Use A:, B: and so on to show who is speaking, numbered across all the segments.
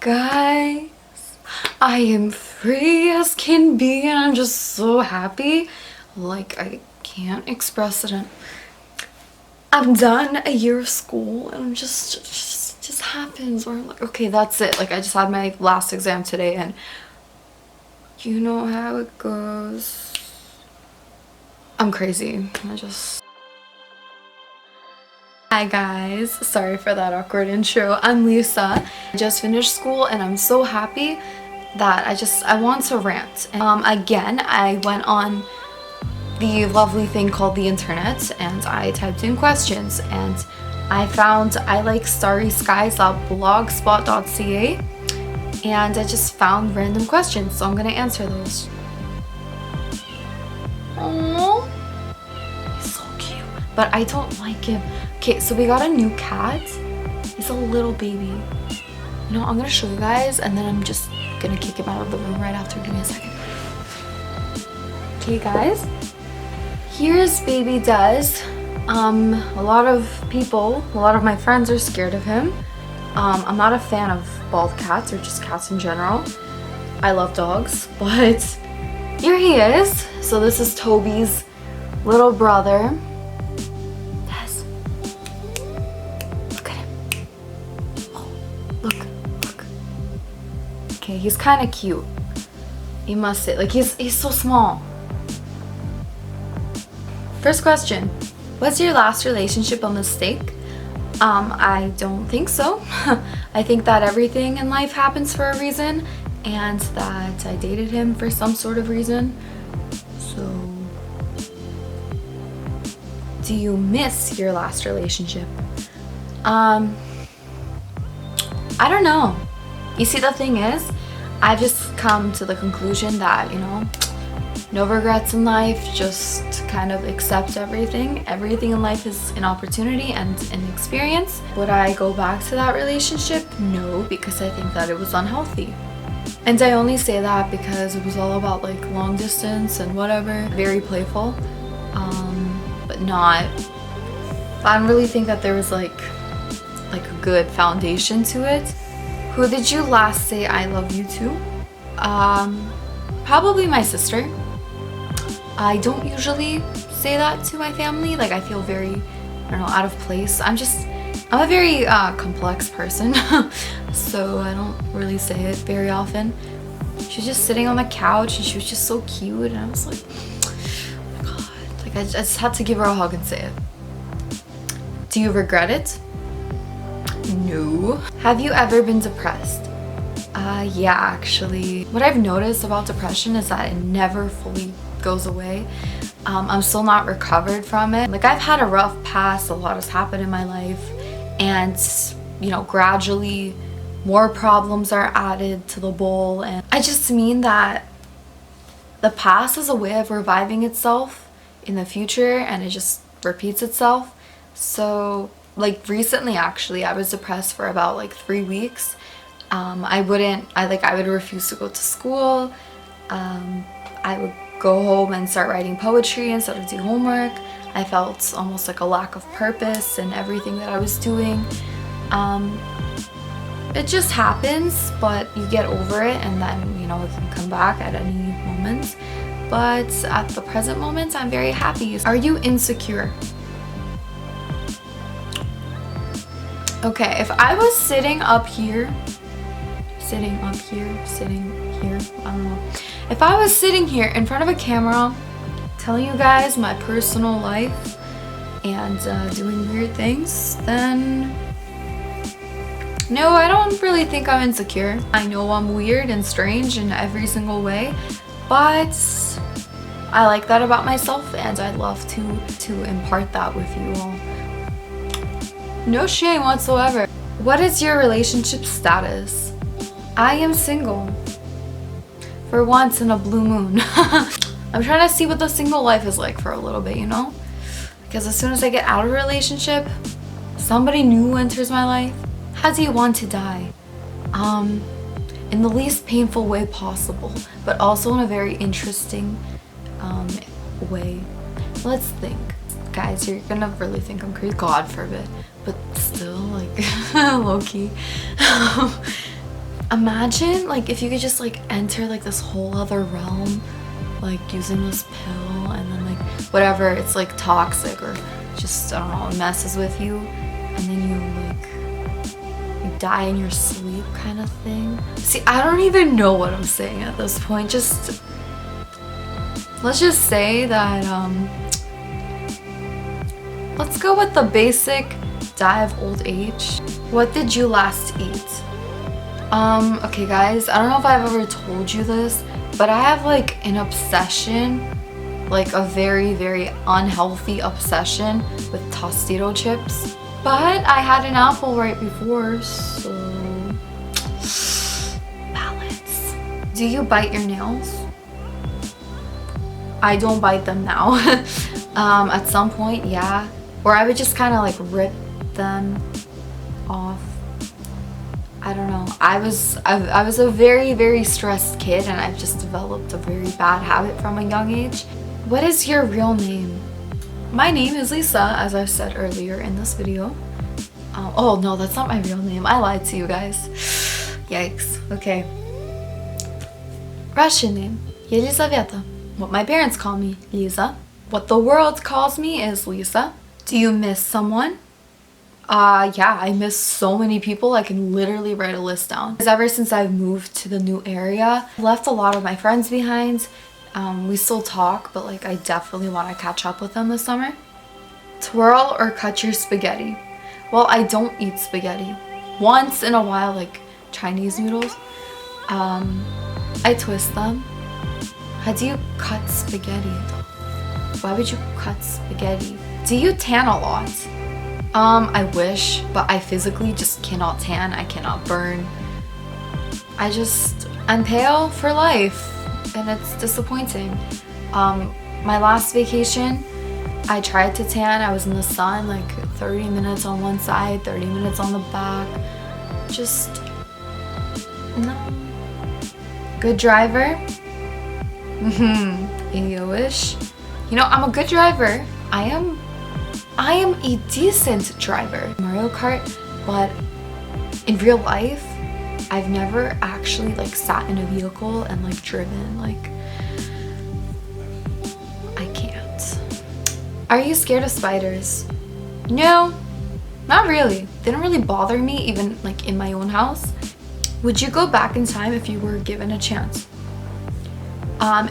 A: Guys, I am free as can be and I'm just so happy. Like, I can't express it. I'm done a year of school and I'm just happens where I'm like, okay, that's it. Like, I just had my last exam today and you know how it goes. I'm crazy. Hi guys, sorry for that awkward intro. I'm Lisa. I just finished school and I'm so happy that I want to rant. Again, I went on the lovely thing called the internet and I typed in questions and I found I like starryskies.blogspot.ca and I just found random questions, so I'm gonna answer those. Aww, he's so cute, but I don't like him. Okay, so we got a new cat. He's a little baby. You know, I'm gonna show you guys and then I'm just gonna kick him out of the room right after. Give me a second. Okay guys, here's baby Dez. A lot of my friends are scared of him. I'm not a fan of bald cats or just cats in general. I love dogs, but here he is. So this is Toby's little brother. Dez. Look at him. Oh, look. Okay, he's kind of cute. You must say, like, he's so small. First question, was your last relationship a mistake? I don't think so. I think that everything in life happens for a reason and that I dated him for some sort of reason. So, do you miss your last relationship? I don't know. You see, the thing is, I've just come to the conclusion that, you know, no regrets in life, just kind of accept everything. Everything in life is an opportunity and an experience. Would I go back to that relationship? No, because I think that it was unhealthy. And I only say that because it was all about like long distance and whatever. Very playful, but not, I don't really think that there was like a good foundation to it. Who did you last say I love you to? Probably my sister. I don't usually say that to my family. Like, I feel very, I don't know, out of place. I'm a very complex person, so I don't really say it very often. She was just sitting on the couch and she was just so cute and I was like, oh my god. Like, I just had to give her a hug and say it. Do you regret it? No. Have you ever been depressed? Yeah, actually. What I've noticed about depression is that it never fully goes away. I'm still not recovered from it. Like, I've had a rough past, a lot has happened in my life, and you know, gradually more problems are added to the bowl, and I just mean that the past is a way of reviving itself in the future and it just repeats itself. So like recently, actually, I was depressed for about like 3 weeks. I would refuse to go to school. I would go home and start writing poetry instead of do homework. I felt almost like a lack of purpose in everything that I was doing. It just happens, but you get over it and then, you know, it can come back at any moment. But at the present moment, I'm very happy. Are you insecure? Okay, if I was sitting here, I don't know. If I was sitting here in front of a camera telling you guys my personal life and doing weird things, then no, I don't really think I'm insecure. I know I'm weird and strange in every single way, but I like that about myself and I'd love to impart that with you all. No shame whatsoever. What is your relationship status? I am single. For once in a blue moon. I'm trying to see what the single life is like for a little bit, you know? Because as soon as I get out of a relationship, somebody new enters my life. How do you want to die? In the least painful way possible, but also in a very interesting way. Let's think. Guys, you're gonna really think I'm crazy. God forbid. But still, like, low-key. Imagine like if you could just like enter like this whole other realm, like using this pill, and then like whatever, it's like toxic or just, I don't know, it messes with you, and then you die in your sleep kind of thing. See, I don't even know what I'm saying at this point. Just let's just say that let's go with the basic die of old age. What did you last eat? Okay guys, I don't know if I've ever told you this, but I have like an obsession, like a very, very unhealthy obsession with Tostito chips. But I had an apple right before, so balance. Do you bite your nails? I don't bite them now. At some point, yeah. Or I would just kind of like rip them off. I don't know. I was a very, very stressed kid, and I've just developed a very bad habit from a young age. What is your real name? My name is Lisa, as I've said earlier in this video. Oh no, that's not my real name. I lied to you guys. Yikes. Okay. Russian name, Yelizaveta. What my parents call me, Lisa. What the world calls me is Lisa. Do you miss someone? Yeah, I miss so many people. I can literally write a list down. Because ever since I've moved to the new area, I left a lot of my friends behind. We still talk, but like I definitely want to catch up with them this summer. Twirl or cut your spaghetti? Well, I don't eat spaghetti. Once in a while, like Chinese noodles, I twist them. How do you cut spaghetti? Why would you cut spaghetti? Do you tan a lot? I wish, but I physically just cannot tan. I cannot burn. I'm pale for life, and it's disappointing. My last vacation, I tried to tan. I was in the sun like 30 minutes on one side, 30 minutes on the back. Just, no. Good driver? Yo-ish. You know, I'm a good driver. I am a decent driver. Mario Kart, but in real life, I've never actually like sat in a vehicle and like driven. Like, I can't. Are you scared of spiders? No, not really. They don't really bother me, even like in my own house. Would you go back in time if you were given a chance?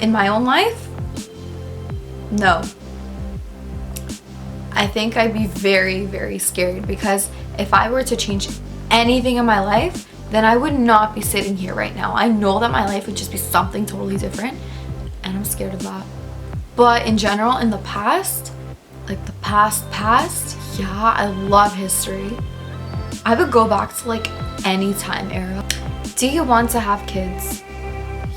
A: In my own life? No. I think I'd be very, very scared, because if I were to change anything in my life, then I would not be sitting here right now. I know that my life would just be something totally different, and I'm scared of that. But in general, in the past, like the past, yeah, I love history. I would go back to like any time era. Do you want to have kids?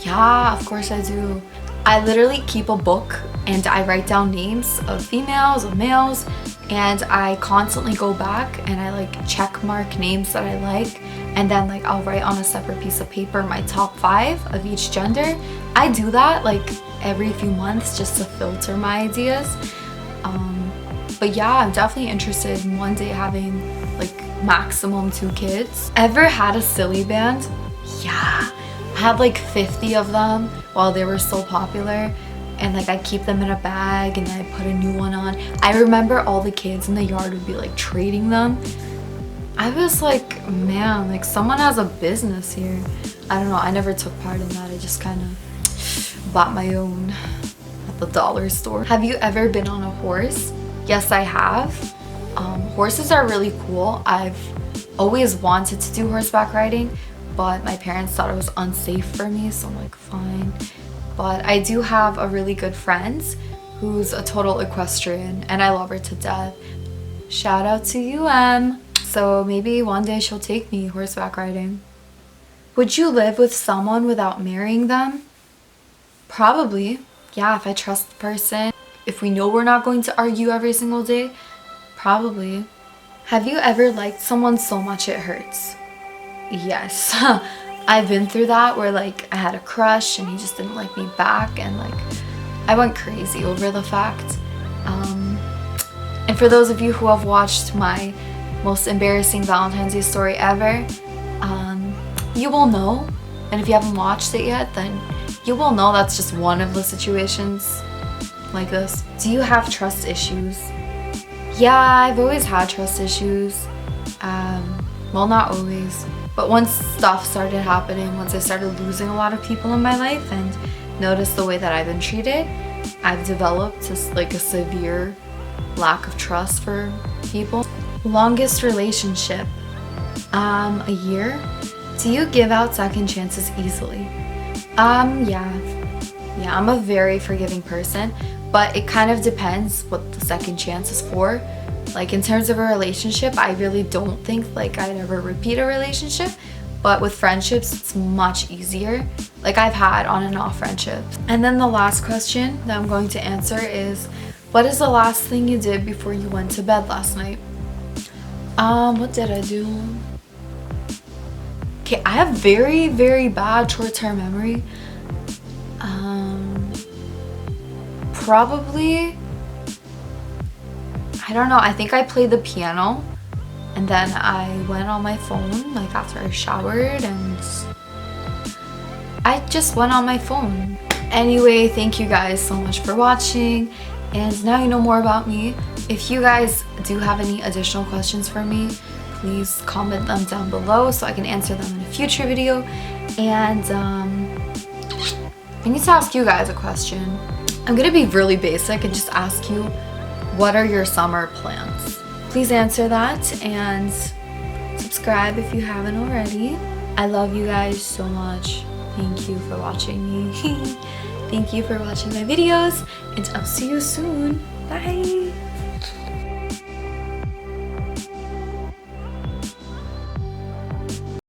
A: Yeah, of course I do. I literally keep a book and I write down names of females, of males, and I constantly go back and I like check mark names that I like, and then like I'll write on a separate piece of paper my top 5 of each gender. I do that like every few months just to filter my ideas. But yeah, I'm definitely interested in one day having like maximum 2 kids. Ever had a silly band? Yeah, I had like 50 of them while they were so popular, and like I keep them in a bag and I put a new one on. I remember all the kids in the yard would be like trading them. I was like, man, like someone has a business here. I don't know, I never took part in that. I just kind of bought my own at the dollar store. Have you ever been on a horse? Yes, I have. Horses are really cool. I've always wanted to do horseback riding, but my parents thought it was unsafe for me, so I'm like, fine. But I do have a really good friend who's a total equestrian, and I love her to death. Shout out to you, Em. So maybe one day she'll take me horseback riding. Would you live with someone without marrying them? Probably. Yeah, if I trust the person. If we know we're not going to argue every single day, probably. Have you ever liked someone so much it hurts? Yes. I've been through that where like I had a crush and he just didn't like me back, and like I went crazy over the fact. And for those of you who have watched my most embarrassing Valentine's Day story ever, you will know. And if you haven't watched it yet, then you will know that's just one of the situations like this. Do you have trust issues? Yeah, I've always had trust issues. Well, not always, but once stuff started happening, once I started losing a lot of people in my life and noticed the way that I've been treated, I've developed like a severe lack of trust for people. Longest relationship? A year. Do you give out second chances easily? Yeah, I'm a very forgiving person, but it kind of depends what the second chance is for. Like in terms of a relationship, I really don't think like I'd ever repeat a relationship, but with friendships, it's much easier. Like I've had on and off friendships. And then the last question that I'm going to answer is, what is the last thing you did before you went to bed last night? What did I do? Okay, I have very, very bad short-term memory. Probably, I don't know, I think I played the piano and then I went on my phone like after I showered and I just went on my phone. Anyway, thank you guys so much for watching, and now you know more about me. If you guys do have any additional questions for me, please comment them down below so I can answer them in a future video. And I need to ask you guys a question. I'm gonna be really basic and just ask you, what are your summer plans? Please answer that and subscribe if you haven't already. I love you guys so much. Thank you for watching me. Thank you for watching my videos, and I'll see you soon. Bye.